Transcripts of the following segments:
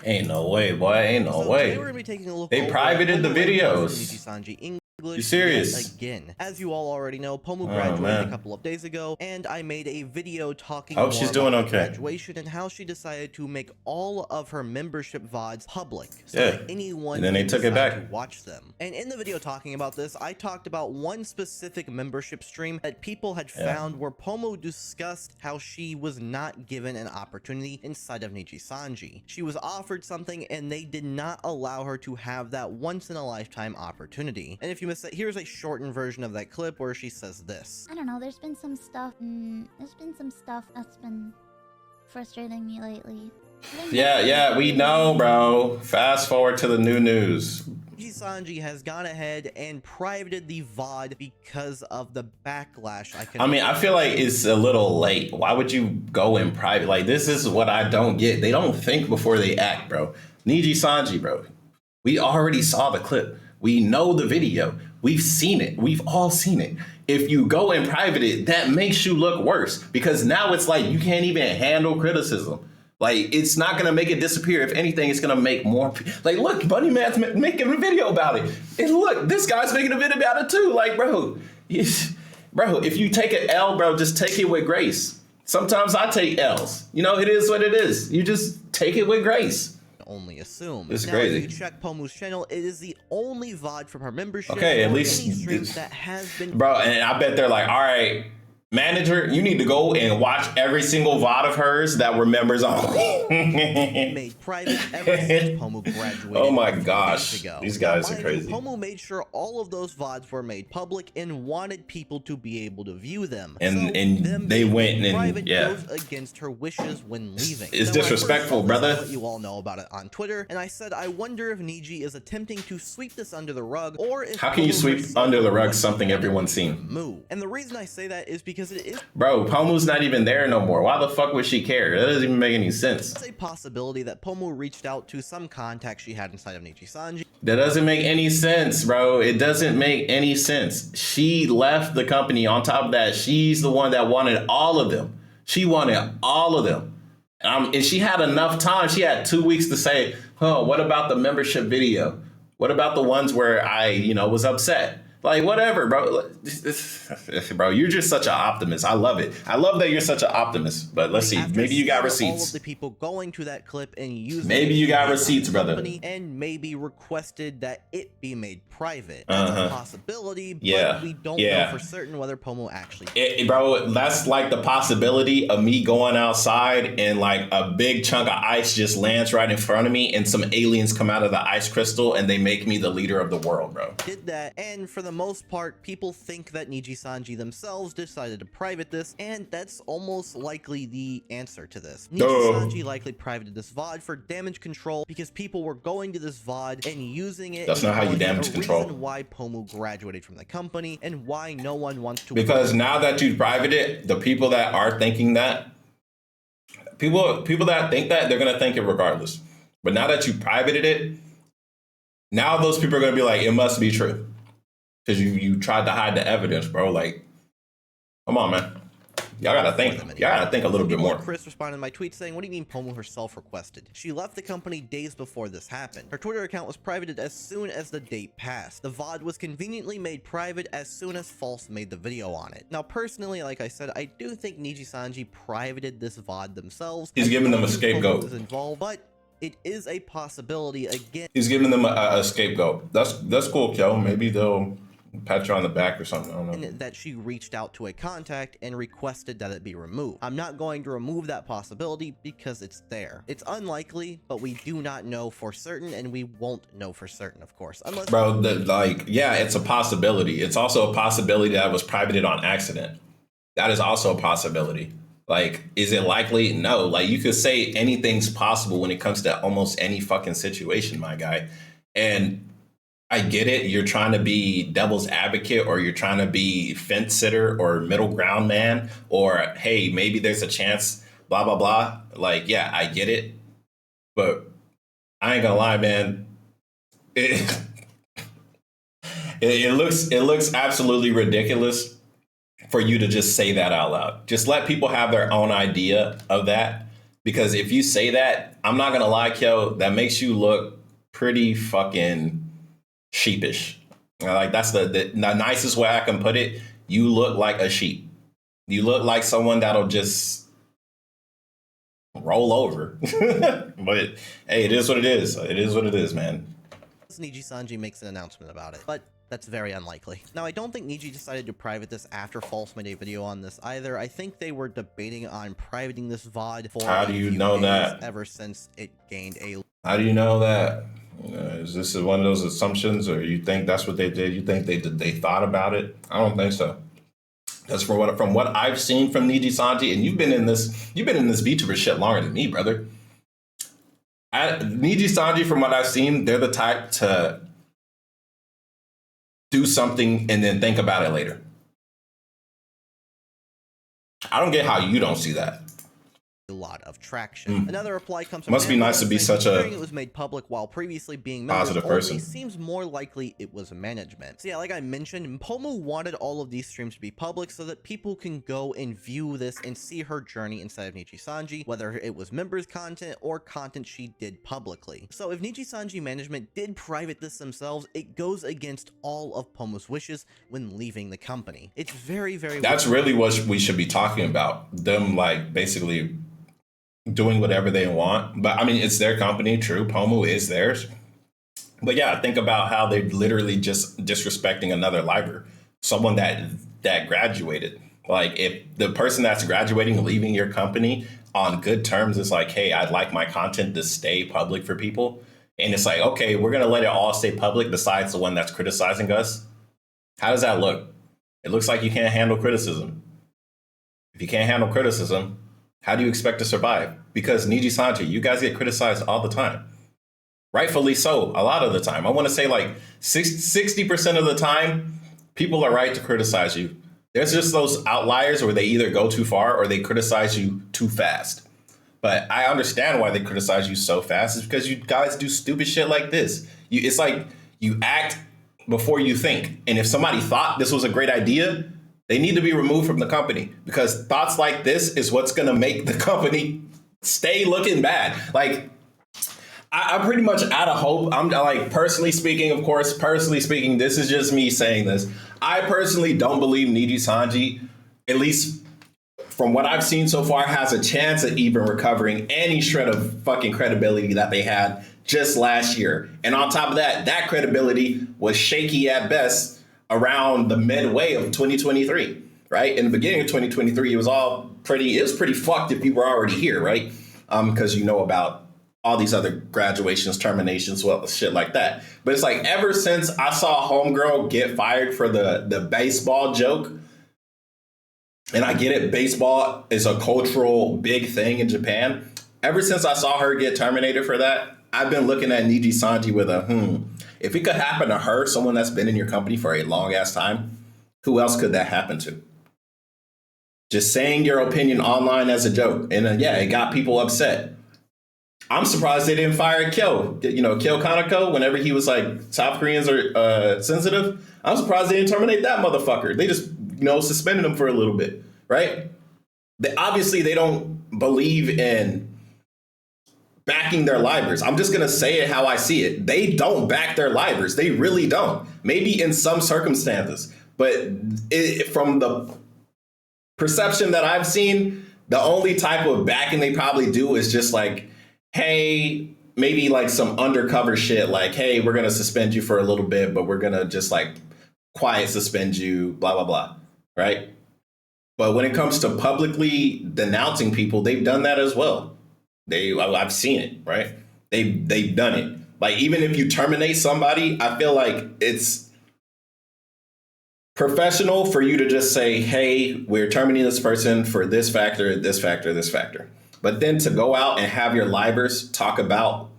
Ain't no way, boy. Ain't no So way. today we're gonna be taking a look. They privated the videos. Nijisanji You serious? yet again. As you all already know, Pomu graduated a couple of days ago, and I made a video talking Hope more she's about doing her okay. graduation and how she decided to make all of her membership VODs public, so Yeah. that anyone And then they can took it decide back. to watch them. And in the video talking about this, I talked about one specific membership stream that people had found where Pomu discussed how she was not given an opportunity inside of Nijisanji. She was offered something and they did not allow her to have that once-in-a-lifetime opportunity. And if you missed that, here's a shortened version of that clip where she says this. I don't know, there's been some stuff that's been frustrating me lately. Yeah, we know, bro. Fast forward to the new news. Nijisanji has gone ahead and privated the VOD because of the backlash. I mean, I feel like it's a little late. Why would you go in private? Like, this is what I don't get. They don't think before they act, bro. Nijisanji, bro. We already saw the clip. We know the video. We've seen it. We've all seen it. If you go in private, that makes you look worse because now it's like you can't even handle criticism. Like, it's not going to make it disappear. If anything, it's going to make more. Like, look, Bunny Man's making a video about it. And look, this guy's making a video about it too. Like, bro, if you take an L, bro, just take it with grace. Sometimes I take L's. You know, it is what it is. You just take it with grace. Only assume. It's now, crazy. If you check Pomu's channel, it is the only VOD from her membership. Okay, at least any streams that has been. Bro, and I bet they're like, all right, manager, you need to go and watch every single VOD of hers that were members only. made private ever since Pomu graduated. Oh my gosh, these guys are crazy. Pomu made sure all of those VODs were made public and wanted people to be able to view them. And them they went and private yeah, goes against her wishes when leaving. It's now, disrespectful, brother. Let you all know about it on Twitter, and I said I wonder if Niji is attempting to sweep this under the rug, or if how can you Pomu sweep herself under the rug wants something to everyone's seen? Move. And the reason I say that is because it is. Bro, Pomu's not even there no more. Why the fuck would she care? That doesn't even make any sense. It's a possibility that Pomu reached out to some contact she had inside of Nijisanji. That doesn't make any sense, bro. It doesn't make any sense. She left the company. On top of that, she's the one that wanted all of them. She wanted all of them. And she had enough time. She had 2 weeks to say, oh, what about the membership video? What about the ones where I, was upset? Like, whatever, bro. Bro, you're just such an optimist. I love it. I love that you're such an optimist. But let's see. Maybe you got receipts. All of the people going to that clip and using maybe you got receipts, brother. And maybe requested that it be made private. That's a possibility, but we don't know for certain whether Pomu actually. Bro, that's like the possibility of me going outside and like a big chunk of ice just lands right in front of me and some aliens come out of the ice crystal and they make me the leader of the world, bro. Did that, and for the most part, people think that Nijisanji themselves decided to private this, and that's almost likely the answer to this. Nijisanji likely privated this VOD for damage control because people were going to this VOD and using it. That's not how you damage control. Reason why Pomu graduated from the company and why no one wants to. Because now that you private it, the people that are thinking that, people that think that, they're gonna think it regardless. But now that you privated it, now those people are gonna be like, it must be true. Because you tried to hide the evidence, bro. Like, come on, man. Y'all gotta think. Y'all gotta think a little bit more. Chris responded to my tweet saying, what do you mean Pomu herself requested? She left the company days before this happened. Her Twitter account was privated as soon as the date passed. The VOD was conveniently made private as soon as False made the video on it. Now, personally, like I said, I do think Nijisanji privated this VOD themselves. He's giving them a scapegoat. Is involved, but it is a possibility again. He's giving them a scapegoat. That's cool, Kel. Maybe they'll pat you on the back or something. I don't know. That she reached out to a contact and requested that it be removed. I'm not going to remove that possibility because it's there. It's unlikely, but we do not know for certain, and we won't know for certain, of course. Unless, bro, it's a possibility. It's also a possibility that it was privated on accident. That is also a possibility. Like, is it likely? No. Like, you could say anything's possible when it comes to almost any fucking situation, my guy. And I get it. You're trying to be devil's advocate, or you're trying to be fence sitter or middle ground man, or, hey, maybe there's a chance, blah, blah, blah. Like, yeah, I get it. But I ain't gonna lie, man. It looks absolutely ridiculous for you to just say that out loud. Just let people have their own idea of that. Because if you say that, I'm not gonna lie, Kyo, that makes you look pretty fucking sheepish. Like that's the nicest way I can put it. You look like a sheep. You look like someone that'll just roll over. But hey, it is what it is. It is what it is, man. Nijisanji makes an announcement about it, but that's very unlikely. Now, I don't think Niji decided to private this after False made a video on this either. I think they were debating on privating this VOD for How do you know that? ever since it gained a... How do you know that? Is this one of those assumptions, or you think that's what they did? You think they thought about it? I don't think so. Because from what I've seen from Nijisanji, and you've been in this VTuber shit longer than me, brother. Nijisanji, from what I've seen, they're the type to do something and then think about it later. I don't get how you don't see that. A lot of traction. Another reply comes from Must be nice to be such a it was made public while previously being positive person. Seems more likely it was management. So yeah, like I mentioned, Pomu wanted all of these streams to be public so that people can go and view this and see her journey inside of Nijisanji, whether it was members content or content she did publicly. So if Nijisanji management did private this themselves, it goes against all of Pomu's wishes when leaving the company. It's very, very That's really what we should be talking about. Them like basically doing whatever they want. But I mean, it's their company, true. Pomu is theirs. But yeah, think about how they're literally just disrespecting another liber, someone that graduated. Like if the person that's graduating, leaving your company on good terms is like, hey, I'd like my content to stay public for people. And it's like, okay, we're going to let it all stay public besides the one that's criticizing us. How does that look? It looks like you can't handle criticism. If you can't handle criticism, how do you expect to survive? Because Nijisanji, you guys get criticized all the time. Rightfully so, a lot of the time. I want to say like 60% of the time, people are right to criticize you. There's just those outliers where they either go too far or they criticize you too fast. But I understand why they criticize you so fast. It's because you guys do stupid shit like this. It's like you act before you think. And if somebody thought this was a great idea, they need to be removed from the company, because thoughts like this is what's going to make the company stay looking bad. Like, I'm pretty much out of hope. I'm like, personally speaking, this is just me saying this. I personally don't believe Nijisanji, at least from what I've seen so far, has a chance at even recovering any shred of fucking credibility that they had just last year. And on top of that, that credibility was shaky at best around the midway of 2023, right? In the beginning of 2023, it was pretty fucked if you were already here, right? Because you know about all these other graduations, terminations, well, shit like that. But it's like ever since I saw Homegirl get fired for the baseball joke, and I get it, baseball is a cultural big thing in Japan. Ever since I saw her get terminated for that, I've been looking at Nijisanji with a if it could happen to her, someone that's been in your company for a long ass time, who else could that happen to? Just saying your opinion online as a joke. And yeah, it got people upset. I'm surprised they didn't fire Kyo. Kyo Kaneko, whenever he was like, South Koreans are sensitive. I'm surprised they didn't terminate that motherfucker. They just, suspended him for a little bit, right? Obviously, they don't believe in backing their libers. I'm just going to say it how I see it. They don't back their libers. They really don't. Maybe in some circumstances. But from the perception that I've seen, the only type of backing they probably do is just like, hey, maybe like some undercover shit. Like, hey, we're going to suspend you for a little bit, but we're going to just like quiet suspend you, blah, blah, blah. Right? But when it comes to publicly denouncing people, they've done that as well. I've seen it, right? They've done it. Like, even if you terminate somebody, I feel like it's professional for you to just say, hey, we're terminating this person for this factor, this factor, this factor. But then to go out and have your libers talk about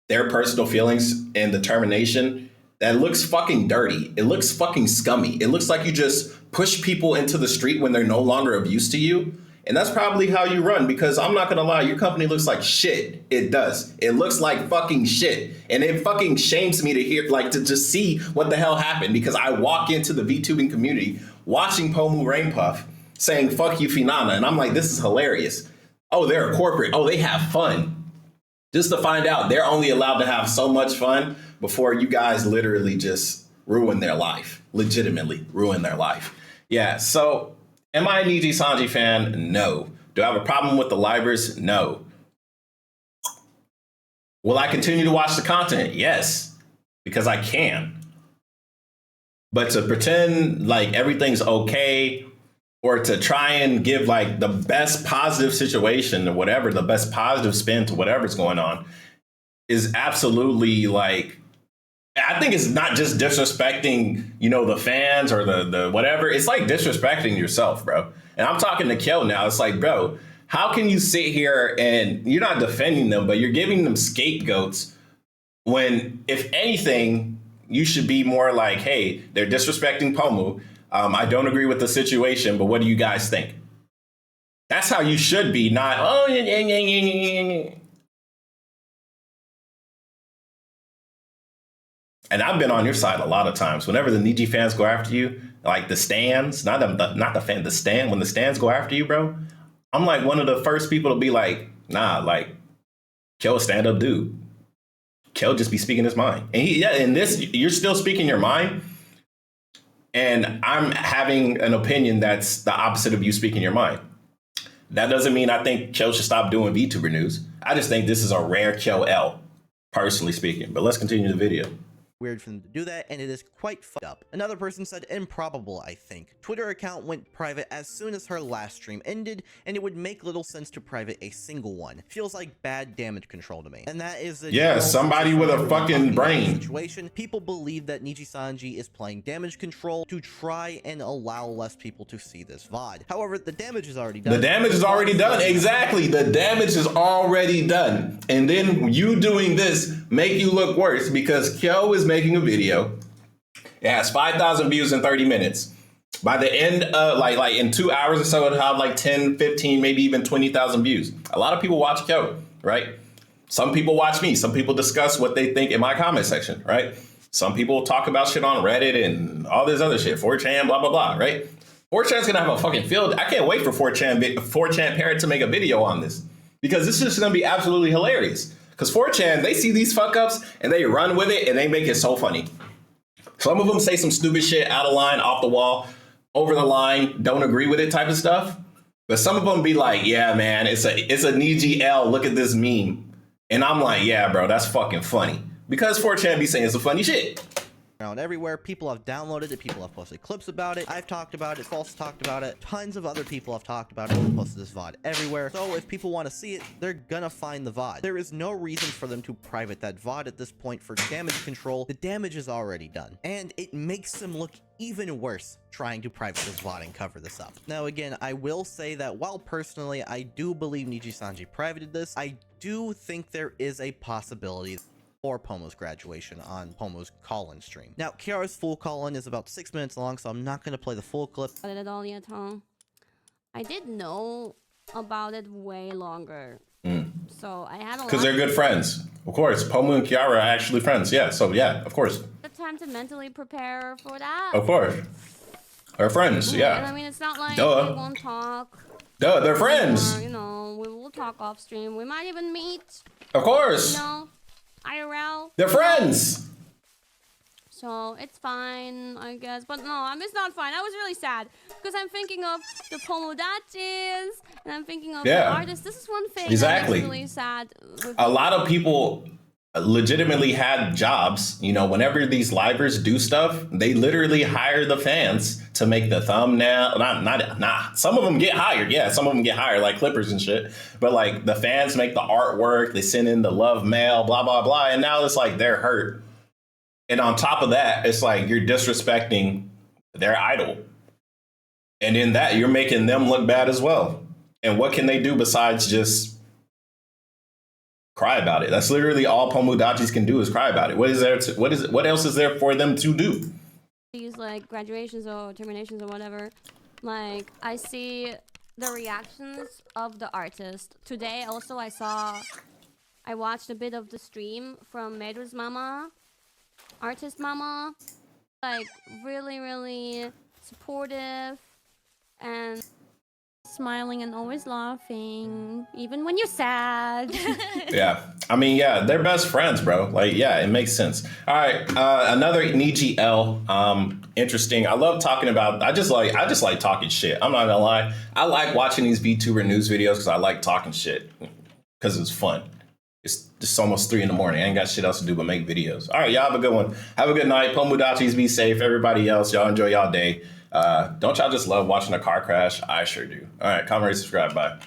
their personal feelings and the termination, that looks fucking dirty. It looks fucking scummy. It looks like you just push people into the street when they're no longer of use to you. And that's probably how you run, because I'm not going to lie, your company looks like shit. It does. It looks like fucking shit. And it fucking shames me to hear, like, to just see what the hell happened, because I walk into the VTubing community watching Pomu Rainpuff saying, fuck you, Finana. And I'm like, this is hilarious. Oh, they're a corporate. Oh, they have fun. Just to find out they're only allowed to have so much fun before you guys literally just ruin their life. Legitimately ruin their life. Yeah, so am I a Nijisanji fan? No. Do I have a problem with the libers? No. Will I continue to watch the content? Yes, because I can. But to pretend like everything's okay or to try and give like the best positive situation or whatever, the best positive spin to whatever's going on is absolutely like, I think it's not just disrespecting, you know, the fans or the whatever. It's like disrespecting yourself, bro. And I'm talking to Kel now. It's like, bro, how can you sit here and you're not defending them, but you're giving them scapegoats when, if anything, you should be more like, hey, they're disrespecting Pomu. I don't agree with the situation, but what do you guys think? That's how you should be, not, oh, and I've been on your side a lot of times. Whenever the Niji fans go after you, like the stands, not the fan, the stand, when the stands go after you, bro, I'm like one of the first people to be like, nah, like, Kel, stand up dude. Kel just be speaking his mind. And and this, you're still speaking your mind. And I'm having an opinion that's the opposite of you speaking your mind. That doesn't mean I think Kel should stop doing VTuber news. I just think this is a rare Kel L, personally speaking. But let's continue the video. Weird for them to do that, and it is quite fucked up. Another person said improbable, I think. Twitter account went private as soon as her last stream ended, and it would make little sense to private a single one. Feels like bad damage control to me. And that is a somebody with a fucking brain. Situation. People believe that Nijisanji is playing damage control to try and allow less people to see this VOD. However, the damage is already done. The damage is already done. Exactly. The damage is already done. And then you doing this make you look worse because Kyo is making a video. It has 5,000 views in 30 minutes. By the end of like in 2 hours or so, it'll have like 10, 15, maybe even 20,000 views. A lot of people watch Kyo, right? Some people watch me. Some people discuss what they think in my comment section, right? Some people talk about shit on Reddit and all this other shit, 4chan, blah, blah, blah, right? 4chan's gonna have a fucking field. I can't wait for 4chan parent to make a video on this because this is just gonna be absolutely hilarious. Because 4chan, they see these fuck ups and they run with it and they make it so funny. Some of them say some stupid shit, out of line, off the wall, over the line, don't agree with it type of stuff. But some of them be like, yeah, man, it's a Niji L, look at this meme. And I'm like, yeah, bro, that's fucking funny. Because 4chan be saying some funny shit. Around everywhere, people have downloaded it, people have posted clips about it, I've talked about it, False talked about it, tons of other people have talked about it and posted this VOD everywhere. So if people want to see it, they're gonna find the VOD. There is no reason for them to private that VOD at this point for damage control. The damage is already done. And it makes them look even worse trying to private this VOD and cover this up. Now again, I will say that while personally I do believe Nijisanji privated this, I do think there is a possibility or Pomu's graduation on Pomu's call-in stream. Now, Kiara's full call-in is about 6 minutes long, so I'm not going to play the full clip. It all yet, huh? I did know about it way longer. So I had a lot. Because they're good friends. Of course, Pomu and Kiara are actually friends. Yeah, so yeah, of course. The time to mentally prepare for that. Of course. They're friends, yeah. And I mean, it's not like Duh. we won't talk. Duh, they're friends. Or, you know, we will talk off stream. We might even meet. Of course. You know, IRL. They're friends. So it's fine, I guess. But no, it's not fine. I was really sad because I'm thinking of the Pomodachis and I'm thinking of the artists. This is one thing exactly. that makes me really sad. A lot of people legitimately had jobs. You know, whenever these livers do stuff, they literally hire the fans to make the thumbnail. Not. Some of them get hired. Yeah, some of them get hired, like clippers and shit. But like the fans make the artwork. They send in the love mail, blah, blah, blah. And now it's like they're hurt. And on top of that, it's like you're disrespecting their idol. And in that, you're making them look bad as well. And what can they do besides just cry about it? That's literally all Pomodachis can do is cry about it. What else is there for them to do? These like graduations or terminations or whatever, like I see the reactions of the artist. Today also I watched a bit of the stream from Meru's mama, artist mama, like really, really supportive and smiling and always laughing, even when you're sad. Yeah. I mean, yeah, they're best friends, bro. Like, yeah, it makes sense. All right. Another Niji L. Interesting. I love talking about, I just like talking shit. I'm not gonna lie. I like watching these VTuber news videos because I like talking shit because it's fun. It's just almost 3 a.m. I ain't got shit else to do but make videos. All right, y'all have a good one. Have a good night. Pomudachis, be safe. Everybody else, y'all enjoy y'all day. Don't y'all just love watching a car crash? I sure do. All right, comment, rate, subscribe. Bye.